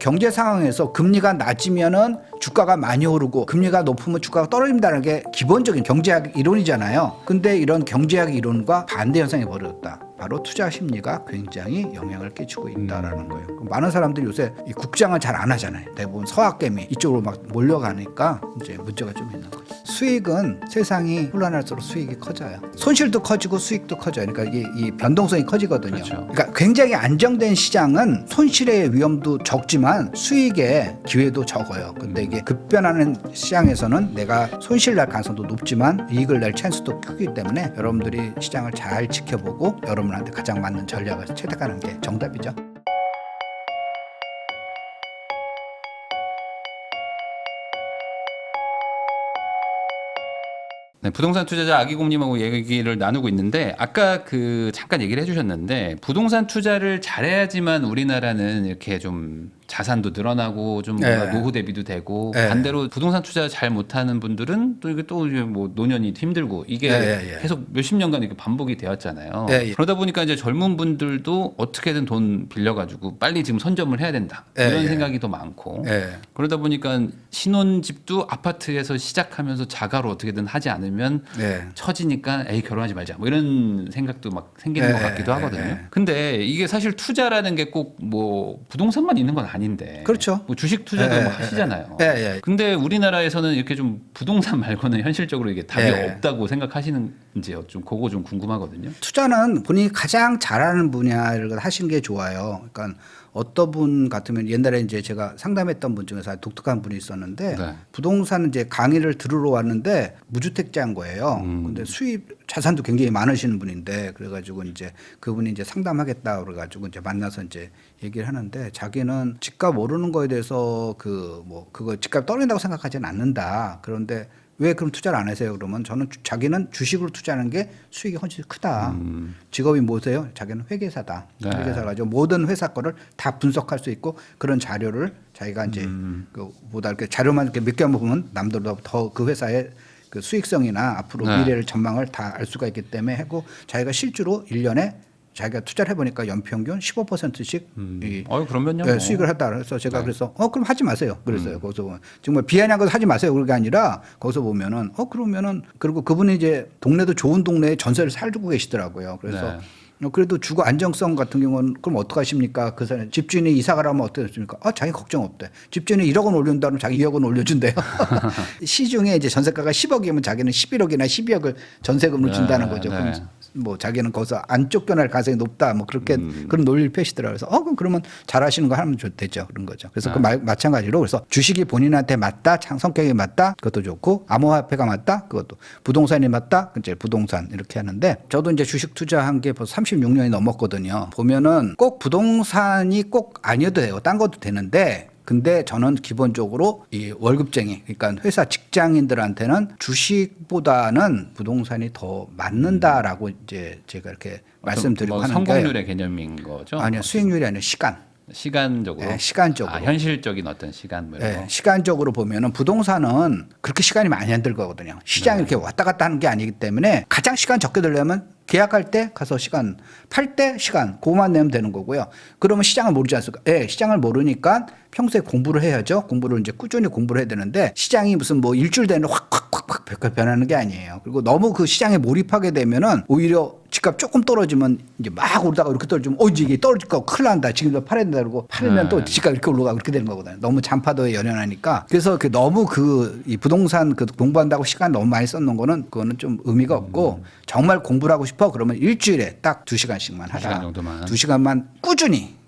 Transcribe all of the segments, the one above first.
경제 상황에서 금리가 낮으면은 주가가 많이 오르고 금리가 높으면 주가가 떨어진다는 게 기본적인 경제학 이론이잖아요. 근데 이런 경제학 이론과 반대 현상이 벌어졌다. 바로 투자 심리가 굉장히 영향을 끼치고 있다라는 거예요. 많은 사람들이 요새 이 국장을 잘 안 하잖아요. 대부분 서학개미 이쪽으로 막 몰려가니까 이제 문제가 좀 있는 거죠. 수익은 세상이 혼란할수록 수익이 커져요. 손실도 커지고 수익도 커져요. 그러니까 이게 이 변동성이 커지거든요. 그렇죠. 그러니까 굉장히 안정된 시장은 손실의 위험도 적지만 수익의 기회도 적어요. 근데 이게 급변하는 시장에서는 내가 손실 날 가능성도 높지만 이익을 낼 찬스도 크기 때문에 여러분들이 시장을 잘 지켜보고 여러분한테 가장 맞는 전략을 채택하는 게 정답이죠. 네, 부동산 투자자 아기곰님하고 얘기를 나누고 있는데 아까 잠깐 얘기를 해주셨는데 부동산 투자를 잘해야지만 우리나라는 이렇게 좀 자산도 늘어나고 좀 네. 노후 대비도 되고 네. 반대로 부동산 투자 잘 못하는 분들은 또 이게 또 뭐 노년이 힘들고 이게 계속 몇십 년간 이렇게 반복이 되었잖아요. 그러다 보니까 이제 젊은 분들도 어떻게든 돈 빌려가지고 빨리 지금 선점을 해야 된다 이런 생각이 더 많고 그러다 보니까 신혼집도 아파트에서 시작하면서 자가로 어떻게든 하지 않으면 처지니까 에이 결혼하지 말자 뭐 이런 생각도 막 생기는 것 같기도 하거든요. 근데 이게 사실 투자라는 게 꼭 뭐 부동산만 있는 건 아닌데 그렇죠. 뭐 주식 투자도 뭐 하시잖아요. 근데 우리나라에서는 이렇게 좀 부동산 말고는 현실적으로 이게 답이 없다고 생각하시는지요? 좀 그거 좀 궁금하거든요. 투자는 본인이 가장 잘하는 분야를 하시는 게 좋아요. 그러니까 어떤 분 같으면 옛날에 이제 제가 상담했던 분 중에서 아주 독특한 분이 있었는데 부동산 이제 강의를 들으러 왔는데 무주택자인 거예요. 근데 수입 자산도 굉장히 많으시는 분인데 그래가지고 이제 그분이 이제 상담하겠다 그래가지고 이제 만나서 이제 얘기를 하는데 자기는 집값 오르는 거에 대해서 그거 집값 떨어진다고 생각하지는 않는다. 그런데 왜 그럼 투자를 안 하세요? 그러면 자기는 주식으로 투자하는 게 수익이 훨씬 크다. 직업이 뭐세요? 자기는 회계사다. 회계사 가지고 모든 회사 거를 다 분석할 수 있고 그런 자료를 자기가 이제 보다 이렇게 자료만 이렇게 몇 개 한번 보면 남들보다 더 그 회사의 그 수익성이나 앞으로 미래를 전망을 다 알 수가 있기 때문에 하고 자기가 실제로 1년에 자기가 투자를 해보니까 연평균 15%씩 그러면요. 수익을 했다. 그래서 제가 그래서 그럼 하지 마세요. 그랬어요. 거기서 정말 비아냥 것도 하지 마세요. 그게 아니라 거기서 보면은 그러면은 그리고 그분이 이제 동네도 좋은 동네에 전세를 살고 계시더라고요. 그래서 그래도 주거 안정성 같은 경우는 그럼 어떡하십니까? 그 사람 집주인이 이사 가라면 어떻습니까? 자기 걱정 없대. 집주인이 1억 원 올린다면 자기 2억 원 올려준대요. 시중에 이제 전세가가 10억이면 자기는 11억이나 12억을 전세금을 준다는 거죠. 그럼 뭐 자기는 거기서 안 쫓겨날 가능성이 높다. 뭐 그렇게 그런 논리를 펴시더라고요. 그래서 그러면 잘하시는 거 하면 되죠. 그런 거죠. 그래서 마찬가지로 그래서 주식이 본인한테 맞다, 성격이 맞다, 그것도 좋고 암호화폐가 맞다, 그것도 부동산이 맞다, 이제 부동산 이렇게 하는데 저도 이제 주식 투자한 게 벌써 36년이 넘었거든요. 보면은 꼭 부동산이 꼭 아니어도 돼요. 딴 것도 되는데. 근데 저는 기본적으로 이 월급쟁이, 그러니까 회사 직장인들한테는 주식보다는 부동산이 더 맞는다라고 이제 제가 이렇게 말씀드리고 하는 게 성공률의 개념인 거죠? 아니요, 수익률이 아니라 시간적으로. 시간적으로. 현실적인 어떤 시간 뭐 이런 거. 시간적으로 보면은 부동산은 그렇게 시간이 많이 안 들거든요. 시장이 이렇게 왔다 갔다 하는 게 아니기 때문에 가장 시간 적게 들려면 계약할 때 가서 시간, 팔 때 시간, 그거만 내면 되는 거고요. 그러면 시장을 모르지 않습니까? 시장을 모르니까 평소에 공부를 해야죠. 공부를 이제 꾸준히 공부를 해야 되는데 시장이 무슨 뭐 일주일 되는 확 변하는 게 아니에요. 그리고 너무 그 시장에 몰입하게 되면은 오히려 집값 조금 떨어지면 이제 막 오르다가 이렇게 떨어지면 이제 이게 떨어질 거 큰일 난다. 지금도 팔아야 된다 그러고 팔면 또 집값 이렇게 올라가고 그렇게 되는 거거든요. 너무 잔파도에 연연하니까. 그래서 너무 이 부동산 공부한다고 시간 너무 많이 썼는 거는 그거는 좀 의미가 없고 정말 공부를 하고 싶어 그러면 일주일에 딱 2시간씩만 하라. 2시간 정도만. 2시간만 꾸준히.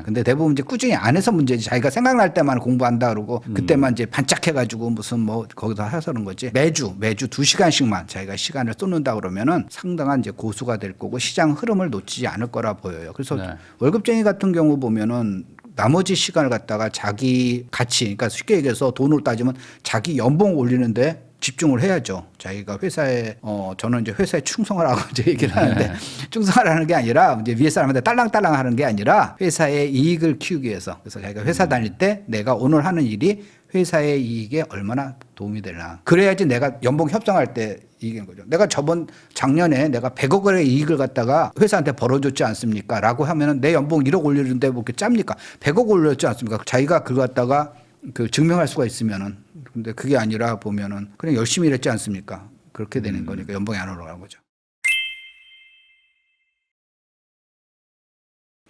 근데 대부분 이제 꾸준히 안 해서 문제지. 자기가 생각날 때만 공부한다 그러고 그때만 이제 반짝해가지고 무슨 뭐 거기서 해서 그런 거지. 매주 2시간씩만 자기가 시간을 쏟는다 그러면은 상당한 이제 고수가 될 거고 시장 흐름을 놓치지 않을 거라 보여요. 그래서 월급쟁이 같은 경우 보면은 나머지 시간을 갖다가 자기 가치, 그러니까 쉽게 얘기해서 돈으로 따지면 자기 연봉 올리는데 집중을 해야죠. 자기가 회사에 저는 이제 회사에 충성하라고 이제 얘기를 하는데 충성하라는 게 아니라 이제 위에 사람한테 딸랑딸랑 하는 게 아니라 회사의 이익을 키우기 위해서. 그래서 자기가 회사 다닐 때 내가 오늘 하는 일이 회사의 이익에 얼마나 도움이 되나. 그래야지 내가 연봉 협상할 때 이긴 거죠. 내가 작년에 내가 100억 원의 이익을 갖다가 회사한테 벌어줬지 않습니까? 라고 하면은 내 연봉 1억 올리는데 뭐 이렇게 짭니까? 100억 올렸지 않습니까? 자기가 그거 갖다가 그 증명할 수가 있으면은. 근데 그게 아니라 보면은 그냥 열심히 일했지 않습니까? 그렇게 되는 거니까 연봉이 안 올라가는 거죠.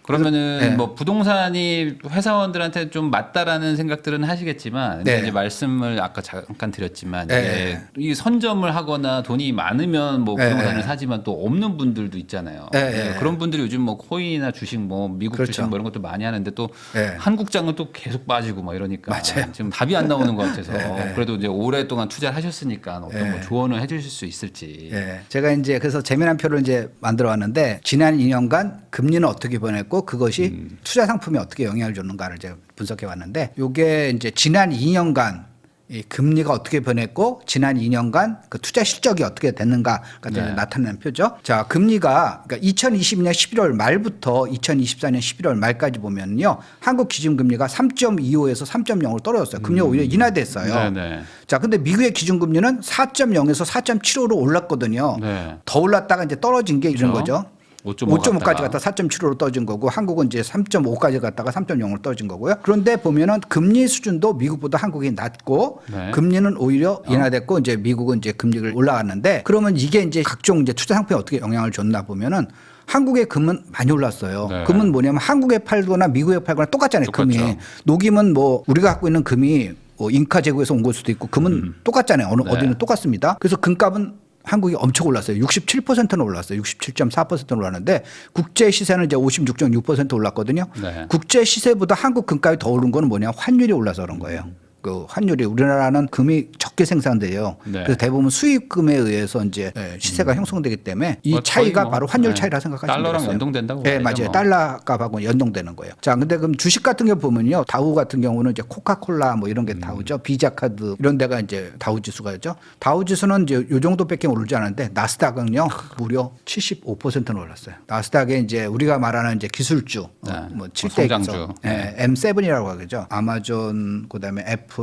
그러면은 네. 뭐 부동산이 회사원들한테 좀 맞다라는 생각들은 하시겠지만 네. 이제 말씀을 아까 잠깐 드렸지만 네. 이게 선점을 하거나 돈이 많으면 뭐 네. 부동산을 사지만 또 없는 분들도 있잖아요. 네. 그런 분들이 요즘 뭐 코인이나 주식 뭐 미국 그렇죠. 주식 뭐 이런 것도 많이 하는데 또 네. 한국장은 또 계속 빠지고 막 이러니까 맞아요. 지금 답이 안 나오는 것 같아서 네. 그래도 이제 오랫동안 투자를 하셨으니까 어떤 네. 뭐 조언을 해주실 수 있을지. 예. 제가 이제 그래서 재미난 표를 이제 만들어 왔는데 지난 2년간 금리는 어떻게 변했고 그것이 투자 상품에 어떻게 영향을 줬는가를 제가 분석해 왔는데 이게 이제 지난 2년간 이 금리가 어떻게 변했고 지난 2년간 그 투자 실적이 어떻게 됐는가가 네. 나타내는 표죠. 자, 금리가 그러니까 2022년 11월 말부터 2024년 11월 말까지 보면요. 한국 기준금리가 3.25에서 3.0으로 떨어졌어요. 금리가 오히려 인하됐어요. 네네. 자, 근데 미국의 기준금리는 4.0에서 4.75로 올랐거든요. 네. 더 올랐다가 이제 떨어진 게 이런 그렇죠. 거죠. 5.5까지 5.5까지 갔다 4.75로 떨어진 거고 한국은 이제 3.5까지 갔다가 3.0으로 떨어진 거고요. 그런데 보면은 금리 수준도 미국보다 한국이 낮고 네. 금리는 오히려 인하됐고 이제 미국은 이제 금리를 올라갔는데 그러면 이게 이제 각종 이제 투자 상품에 어떻게 영향을 줬나 보면은 한국의 금은 많이 올랐어요. 네. 금은 뭐냐면 한국에 팔거나 미국에 팔거나 똑같잖아요. 금이. 똑같죠. 녹이면 뭐 우리가 갖고 있는 금이 뭐 잉카 제국에서 온 걸 수도 있고 금은 똑같잖아요. 네. 어디는 똑같습니다. 그래서 금값은 한국이 엄청 올랐어요. 67%는 올랐어요. 67.4%는 올랐는데 국제 시세는 이제 56.6% 올랐거든요. 네. 국제 시세보다 한국 금값이 더 오른 거는 뭐냐? 환율이 올라서 그런 거예요. 그 환율이 우리나라는 금이 적게 생산돼요. 네. 그래서 대부분 수입금에 의해서 이제 시세가 형성되기 때문에 이 뭐 차이가 거의 뭐, 바로 환율 네. 차이라 생각하시면 달러랑 되겠어요. 연동된다고 네, 봐야죠, 맞아요. 뭐. 달러 값하고 연동되는 거예요. 자, 근데 그럼 주식 같은 경우 보면요. 다우 같은 경우는 이제 코카콜라 뭐 이런 게 다우죠. 비자카드 이런 데가 이제 다우 지수가죠. 다우 지수는 이제 요 정도밖에 오르지 않았는데 나스닥은요. 무려 75%는 올랐어요. 나스닥에 이제 우리가 말하는 이제 기술주 네. 뭐 7대 성장주. 네. M7이라고 하죠. 아마존, 그다음에 애플,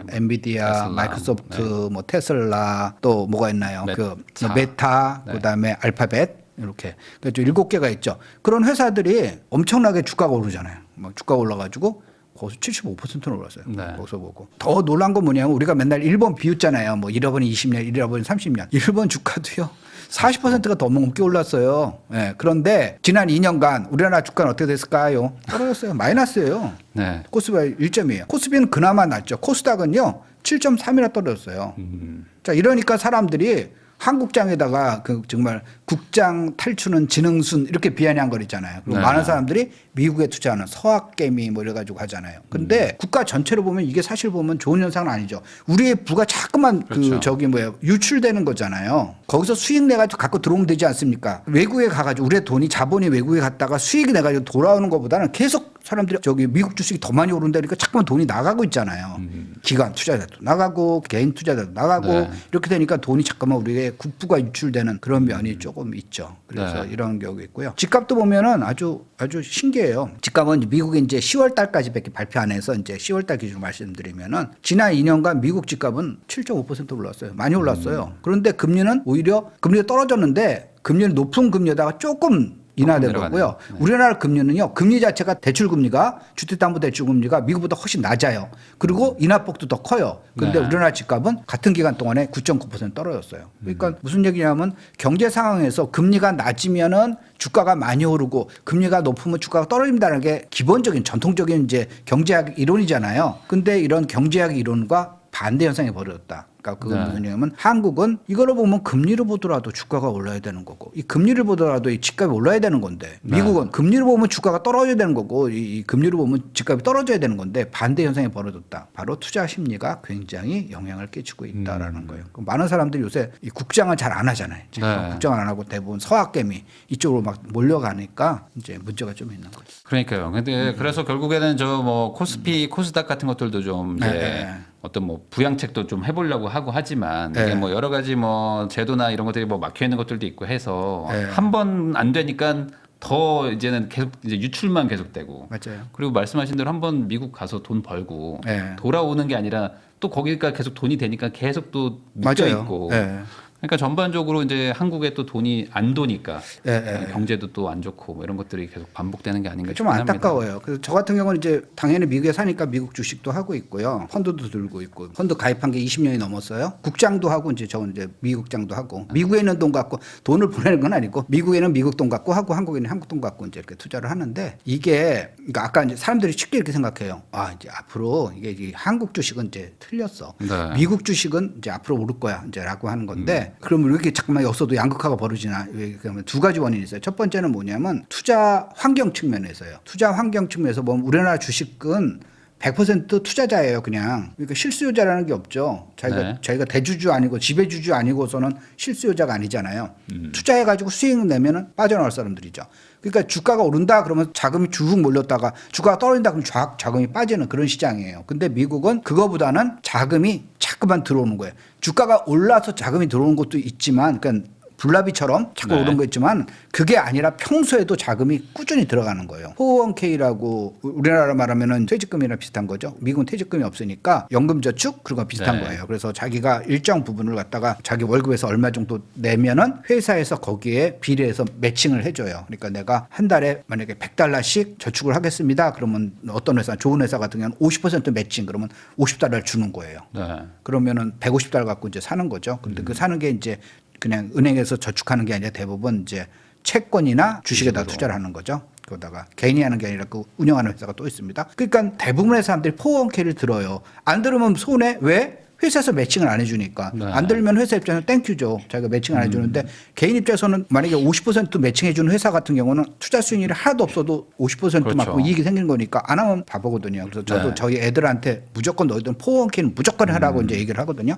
엔비디아, 테슬라. 마이크로소프트, 뭐 테슬라 또 뭐가 있나요? 메타. 메타, 네. 그다음에 알파벳 이렇게 그러니까 7개가 있죠. 그런 회사들이 엄청나게 주가가 오르잖아요. 막 주가가 올라가지고 거기서 75%는 올랐어요. 네. 거기서 보고 더 놀란 건 뭐냐면 우리가 맨날 일본 비웃잖아요. 뭐 1억원이 20년, 1억원이 30년. 일본 주가도요. 40%가 더 넘게 올랐어요. 예. 그런데 지난 2년간 우리나라 주가는 어떻게 됐을까요? 떨어졌어요. 마이너스예요. 네. 코스피가 1점이에요. 코스피는 그나마 낫죠. 코스닥은요 7.3이나 떨어졌어요. 자, 이러니까 사람들이 한국장에다가 그 정말 국장 탈추는 지능순 이렇게 비아냥거리잖아요. 그리고 네. 많은 사람들이 미국에 투자하는 서학개미 뭐 이래가지고 하잖아요. 근데 국가 전체로 보면 이게 사실 보면 좋은 현상은 아니죠. 우리의 부가 자꾸만 그렇죠. 그 저기 뭐야 유출되는 거잖아요. 거기서 수익 내가지고 갖고 들어오면 되지 않습니까? 외국에 가가지고 우리의 돈이 자본이 외국에 갔다가 수익이 내가지고 돌아오는 것보다는 계속 사람들이 저기 미국 주식이 더 많이 오른다니까 자꾸만 돈이 나가고 있잖아요. 기관 투자자도 나가고 개인 투자자도 나가고 네. 이렇게 되니까 돈이 잠깐만 우리의 국부가 유출되는 그런 면이 조금 있죠. 그래서 네. 이런 경우 있고요. 집값도 보면은 아주 집값은 미국이 이제 10월 달까지밖에 발표 안 해서 이제 10월 달 기준으로 말씀드리면은 지난 2년간 미국 집값은 7.5% 올랐어요. 많이 올랐어요. 그런데 금리는 오히려 금리가 떨어졌는데 금리는 높은 금리에다가 조금 인하된 거고요. 네. 우리나라 금리는요. 금리 자체가 대출금리가 주택담보대출금리가 미국보다 훨씬 낮아요. 그리고 인하폭도 더 커요. 그런데 네. 우리나라 집값은 같은 기간 동안에 9.9% 떨어졌어요. 그러니까 무슨 얘기냐면 경제 상황에서 금리가 낮으면은 주가가 많이 오르고 금리가 높으면 주가가 떨어진다는 게 기본적인 전통적인 이제 경제학 이론이잖아요. 근데 이런 경제학 이론과 반대 현상이 벌어졌다. 그러니까 그건 네. 무슨 얘기냐면 한국은 이거를 보면 금리를 보더라도 주가가 올라야 되는 거고 이 금리를 보더라도 이 집값이 올라야 되는 건데 미국은 금리를 보면 주가가 떨어져야 되는 거고 이 금리를 보면 집값이 떨어져야 되는 건데 반대 현상이 벌어졌다. 바로 투자 심리가 굉장히 영향을 끼치고 있다라는 거예요. 그럼 많은 사람들이 요새 이 국장을 잘 안 하잖아요. 네. 국장을 안 하고 대부분 서학개미 이쪽으로 막 몰려가니까 이제 문제가 좀 있는 거죠. 그러니까요. 근데 그래서 결국에는 저 뭐 코스피, 코스닥 같은 것들도 좀 이제 네. 어떤 뭐 부양책도 좀 해보려고 하고 하지만 네. 이게 뭐 여러 가지 뭐 제도나 이런 것들이 뭐 막혀 있는 것들도 있고 해서 네. 한 번 안 되니까 더 이제는 계속 이제 유출만 계속되고 맞아요. 그리고 말씀하신 대로 한 번 미국 가서 돈 벌고 네. 돌아오는 게 아니라 또 거기가 계속 돈이 되니까 계속 또 묶여 맞아요. 있고 네. 그러니까 전반적으로 이제 한국에 또 돈이 안 도니까 경제도 또 안 좋고 뭐 이런 것들이 계속 반복되는 게 아닌가 좀 싶긴 합니다. 안타까워요. 그래서 저 같은 경우는 이제 당연히 미국에 사니까 미국 주식도 하고 있고요. 펀드도 들고 있고 펀드 가입한 게 20년이 넘었어요. 국장도 하고 이제 저는 이제 미국장도 하고 미국에 있는 돈 갖고 돈을 보내는 건 아니고 미국에는 미국 돈 갖고 하고 한국에는 한국 돈 갖고 이제 이렇게 투자를 하는데 이게 그러니까 아까 이제 사람들이 쉽게 이렇게 생각해요. 아 이제 앞으로 이게 한국 주식은 이제 틀렸어. 네. 미국 주식은 이제 앞으로 오를 거야 이제라고 하는 건데 그러면 왜 이렇게 자꾸만 여기서도 양극화가 벌어지나? 그러면 두 가지 원인이 있어요. 첫 번째는 뭐냐면 투자 환경 측면에서요. 투자 환경 측면에서 보면 우리나라 주식은 100% 투자자예요, 그냥. 그러니까 실수요자라는 게 없죠. 자기가 대주주 아니고 지배주주 아니고서는 실수요자가 아니잖아요. 투자해가지고 수익 내면은 빠져나올 사람들이죠. 그러니까 주가가 오른다 그러면 자금이 쭉 몰렸다가 주가가 떨어진다 그러면 자금이 빠지는 그런 시장이에요. 근데 미국은 그거보다는 자금이 자꾸만 들어오는 거예요. 주가가 올라서 자금이 들어오는 것도 있지만, 그러니까 불나비처럼 자꾸 오른 거 있지만 그게 아니라 평소에도 자금이 꾸준히 들어가는 거예요. 401k라고 우리나라 말하면은 퇴직금이나 비슷한 거죠. 미국은 퇴직금이 없으니까 연금저축 그런 거 비슷한 거예요. 그래서 자기가 일정 부분을 갖다가 자기 월급에서 얼마 정도 내면은 회사에서 거기에 비례해서 매칭을 해줘요. 그러니까 내가 한 달에 만약에 $100씩 저축을 하겠습니다. 그러면 어떤 회사, 좋은 회사 같은 경우는 50% 매칭 그러면 $50를 주는 거예요. 그러면은 $150 갖고 이제 사는 거죠. 근데 그 사는 게 이제 그냥 은행에서 저축하는 게 아니라 대부분 이제 채권이나 주식에다 투자를 하는 거죠. 그러다가 개인이 하는 게 아니라 그 운영하는 회사가 또 있습니다. 그러니까 대부분의 사람들이 401k를 들어요. 안 들으면 손해? 왜? 회사에서 매칭을 안 해주니까. 안 들면 회사 입장에서 땡큐죠. 자기가 매칭을 안 해주는데 개인 입장에서는 만약에 50% 매칭해주는 회사 같은 경우는 투자 수익률이 하나도 없어도 50%만큼 이익이 생기는 거니까 안 하면 바보거든요. 그래서 저도 저희 애들한테 무조건 너희들은 401k는 무조건 하라고 이제 얘기를 하거든요.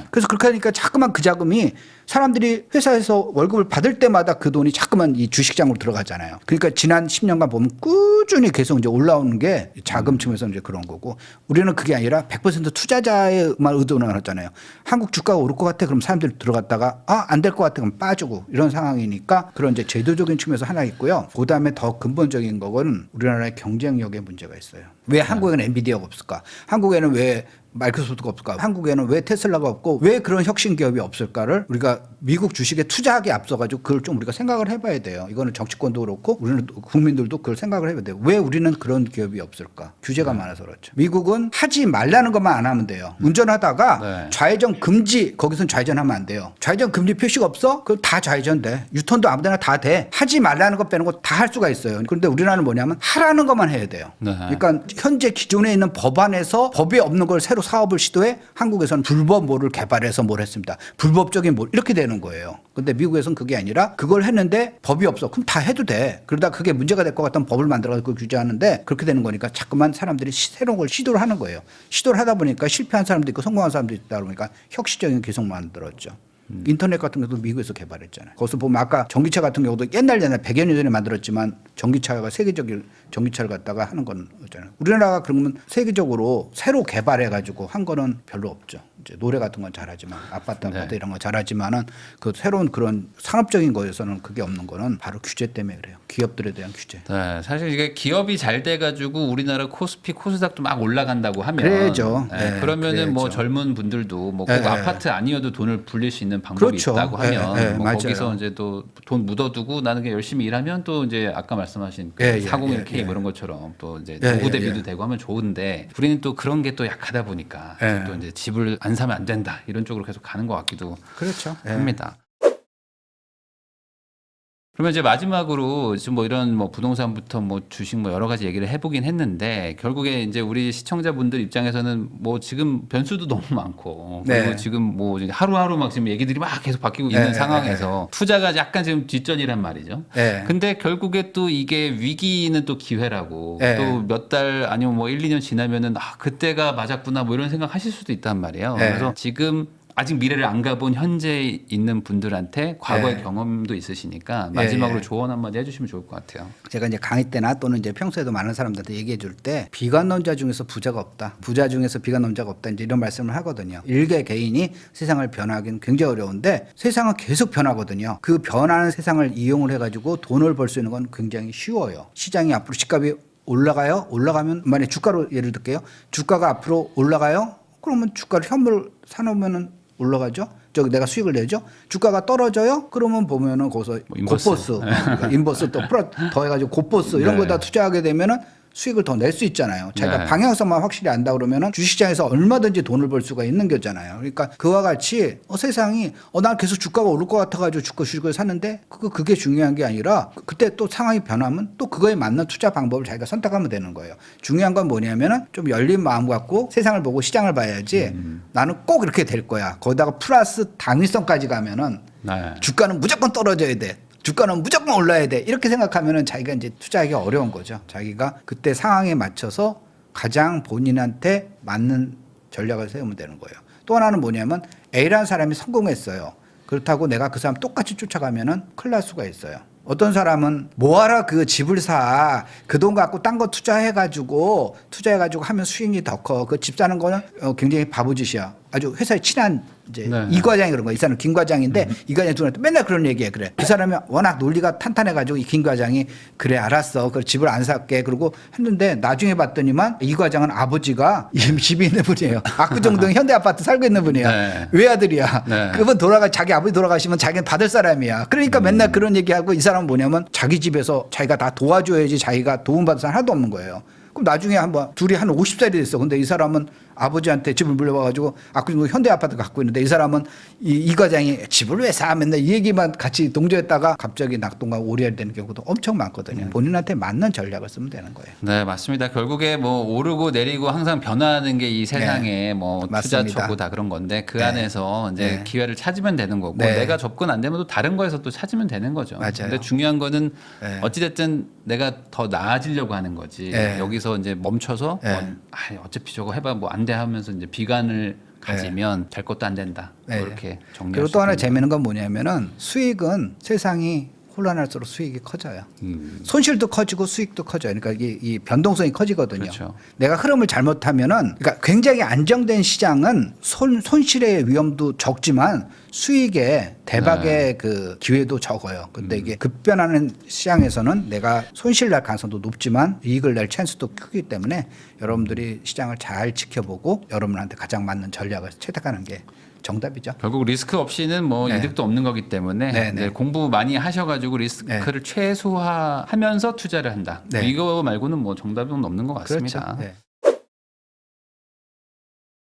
그래서 그렇게 하니까 자꾸만 그 자금이 사람들이 회사에서 월급을 받을 때마다 그 돈이 자꾸만 이 주식장으로 들어가잖아요. 그러니까 지난 10년간 보면 꾸준히 계속 이제 올라오는 게 자금 측면에서 이제 그런 거고 우리는 그게 아니라 100% 투자자에만 의존을 하잖아요. 한국 주가가 오를 것 같아 그럼 사람들이 들어갔다가 안 될 것 같아 그럼 빠지고 이런 상황이니까 그런 이제 제도적인 측면에서 하나 있고요. 그다음에 더 근본적인 거는 우리나라의 경쟁력에 문제가 있어요. 왜 한국에는 엔비디아가 없을까? 한국에는 왜 마이크로소프트가 없을까? 한국에는 왜 테슬라가 없고 왜 그런 혁신 기업이 없을까를 우리가 미국 주식에 투자하기 앞서가지고 그걸 좀 우리가 생각을 해봐야 돼요. 이거는 정치권도 그렇고 우리는 국민들도 그걸 생각을 해봐야 돼요. 왜 우리는 그런 기업이 없을까? 규제가 많아서 그렇죠. 미국은 하지 말라는 것만 안 하면 돼요. 운전하다가 좌회전 금지 거기선 좌회전하면 안 돼요. 좌회전 금지 표시가 없어? 그럼 다 좌회전돼. 유턴도 아무데나 다 돼. 하지 말라는 것 빼는 거 다 할 수가 있어요. 그런데 우리나라는 뭐냐면 하라는 것만 해야 돼요. 그러니까 현재 기존에 있는 법안에서 법이 없는 걸 새로 사업을 시도해 한국에서는 불법 뭐를 개발해서 뭘 했습니다. 불법적인 뭘 이렇게 되는 거예요. 근데 미국에서는 그게 아니라 그걸 했는데 법이 없어. 그럼 다 해도 돼. 그러다 그게 문제가 될 것 같으면 법을 만들어서 그걸 규제하는데 그렇게 되는 거니까 자꾸만 사람들이 새로운 걸 시도를 하는 거예요. 시도를 하다 보니까 실패한 사람도 있고 성공한 사람도 있다 보니까 혁신적인 게 계속 만들었죠. 인터넷 같은 것도 미국에서 개발했잖아요. 거기서 보면 아까 전기차 같은 경우도 옛날 100여 년 전에 만들었지만 전기차가 세계적인 전기차를 갖다가 하는 건 있잖아요. 우리나라가 그러면 세계적으로 새로 개발해가지고 한 거는 별로 없죠. 이제 노래 같은 건 잘하지만 아파트 이런 거 잘하지만은 그 새로운 그런 산업적인 거에서는 그게 없는 거는 바로 규제 때문에 그래요. 기업들에 대한 규제. 네, 사실 이게 기업이 잘 돼가지고 우리나라 코스피, 코스닥도 막 올라간다고 하면 그래야죠. 그러면은 그래야죠. 뭐 젊은 분들도 뭐 꼭 아파트 아니어도 돈을 불릴 수 있는 방법이 있다고 하면 뭐 거기서 이제 또 돈 묻어두고 나는 그냥 열심히 일하면 또 이제 아까 말씀하신 그 401k 뭐 이런 것처럼 또 이제 노후 대비도 되고 하면 좋은데 우리는 또 그런 게 또 약하다 보니까 또 이제 집을 안 사면 안 된다 이런 쪽으로 계속 가는 것 같기도 합니다. 그러면 이제 마지막으로 지금 뭐 이런 뭐 부동산부터 뭐 주식 뭐 여러 가지 얘기를 해보긴 했는데 결국에 이제 우리 시청자분들 입장에서는 뭐 지금 변수도 너무 많고 그리고 지금 뭐 하루하루 막 지금 얘기들이 막 계속 바뀌고 있는 상황에서 투자가 약간 지금 뒷전이란 말이죠. 근데 결국에 또 이게 위기는 또 기회라고 또 몇 달 아니면 뭐 1, 2년 지나면은 그때가 맞았구나 뭐 이런 생각 하실 수도 있단 말이에요. 그래서 지금 아직 미래를 안 가본 현재 있는 분들한테 과거의 경험도 있으시니까 마지막으로 조언 한마디 해주시면 좋을 것 같아요. 제가 이제 강의 때나 또는 이제 평소에도 많은 사람들한테 얘기해 줄 때 비관론자 중에서 부자가 없다. 부자 중에서 비관론자가 없다. 이제 이런 말씀을 하거든요. 일개 개인이 세상을 변화하기는 굉장히 어려운데 세상은 계속 변하거든요. 그 변하는 세상을 이용을 해가지고 돈을 벌 수 있는 건 굉장히 쉬워요. 시장이 앞으로 집값이 올라가요? 올라가면 만약에 주가로 예를 들게요. 주가가 앞으로 올라가요? 그러면 주가를 현물 사놓으면은 올라가죠. 저기 내가 수익을 내죠. 주가가 떨어져요. 그러면 보면은 거기서 인버스. 고버스, 인버스 또 플러스 더해가지고 고버스 이런 네. 거다 투자하게 되면은 수익을 더 낼 수 있잖아요. 자기가 네. 방향성만 확실히 안다 그러면은 주식시장에서 얼마든지 돈을 벌 수가 있는 거잖아요. 그러니까 그와 같이 세상이 난 계속 주가가 오를 것 같아가지고 주식을 샀는데 그게 중요한 게 아니라 그때 또 상황이 변하면 또 그거에 맞는 투자 방법을 자기가 선택하면 되는 거예요. 중요한 건 뭐냐면은 좀 열린 마음 갖고 세상을 보고 시장을 봐야지 나는 꼭 이렇게 될 거야. 거기다가 플러스 당위성까지 가면은 네. 주가는 무조건 떨어져야 돼. 주가는 무조건 올라야 돼. 이렇게 생각하면은 자기가 이제 투자하기 어려운 거죠. 자기가 그때 상황에 맞춰서 가장 본인한테 맞는 전략을 세우면 되는 거예요. 또 하나는 뭐냐면 A라는 사람이 성공했어요. 그렇다고 내가 그 사람 똑같이 쫓아가면은 큰일 날 수가 있어요. 어떤 사람은 뭐하러 그 집을 사. 그 돈 갖고 딴 거 투자해가지고 하면 수익이 더 커. 그 집 사는 거는 굉장히 바보짓이야. 아주 회사에 친한 이제 네. 이 과장이 그런 거야. 이 사람 김 과장인데 이 과장이 누구한테 맨날 그런 얘기해. 그래. 그 사람이 워낙 논리가 탄탄해가지고 이 김 과장이 그래 알았어. 그 집을 안 살게. 그러고 했는데 나중에 봤더니만 이 과장은 아버지가 이미 집이 있는 분이에요. 압구정동 현대 아파트 살고 있는 분이야. 네. 외아들이야. 네. 그분 자기 아버지 돌아가시면 자기는 받을 사람이야. 그러니까 맨날 그런 얘기하고 이 사람은 뭐냐면 자기 집에서 자기가 다 도와줘야지 자기가 도움받을 사람 하나도 없는 거예요. 그럼 나중에 한번 둘이 한 50살이 됐어. 근데 이 사람은 아버지한테 집을 물려봐가지고 압구정동 현대 아파트 갖고 있는데 이 사람은 이 과장이 집을 왜 사? 맨날 이 얘기만 같이 동조했다가 갑자기 낙동강 오리알이 되는 경우도 엄청 많거든요. 본인한테 맞는 전략을 쓰면 되는 거예요. 네, 맞습니다. 결국에 뭐 오르고 내리고 항상 변화하는 게 이 세상의 뭐 투자 맞습니다. 초고 다 그런 건데 그 네. 안에서 이제 네. 기회를 찾으면 되는 거고 네. 내가 접근 안 되면 또 다른 거에서 또 찾으면 되는 거죠. 맞아요. 근데 중요한 거는 네. 어찌됐든 내가 더 나아지려고 하는 거지. 네. 여기서 이제 멈춰서 네. 어차피 저거 해봐 뭐 안 돼 하면서 이제 비관을 가지면 될 것도 안 된다. 네. 이렇게 정리할 그리고 수 또 하나 있는 재미있는 건 뭐냐면은 수익은 세상이 혼란할수록 수익이 커져요. 거죠. 손실도 커지고 수익도 커져요. 그러니까 이 변동성이 커지거든요. 그렇죠. 내가 흐름을 잘못하면은 그러니까 굉장히 안정된 시장은 손실의 위험도 적지만 수익의 대박의 그 기회도 적어요. 근데 이게 급변하는 시장에서는 내가 손실 날 가능성도 높지만 이익을 낼 찬스도 크기 때문에 여러분들이 시장을 잘 지켜보고 여러분한테 가장 맞는 전략을 채택하는 게 정답이죠. 결국 리스크 없이는 뭐 네. 이득도 없는 거기 때문에 네, 네. 이제 공부 많이 하셔가지고 리스크를 최소화하면서 투자를 한다. 네. 이거 말고는 뭐 정답은 없는 것 같습니다. 그렇죠. 네.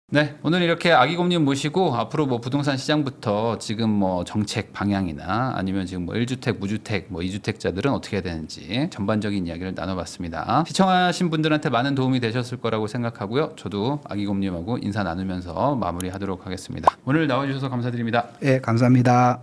네, 오늘 이렇게 아기곰님 모시고 앞으로 뭐 부동산 시장부터 지금 뭐 정책 방향이나 아니면 지금 뭐 1주택, 무주택, 뭐 2주택자들은 어떻게 해야 되는지 전반적인 이야기를 나눠봤습니다. 시청하신 분들한테 많은 도움이 되셨을 거라고 생각하고요. 저도 아기곰님하고 인사 나누면서 마무리하도록 하겠습니다. 오늘 나와주셔서 감사드립니다. 네, 감사합니다.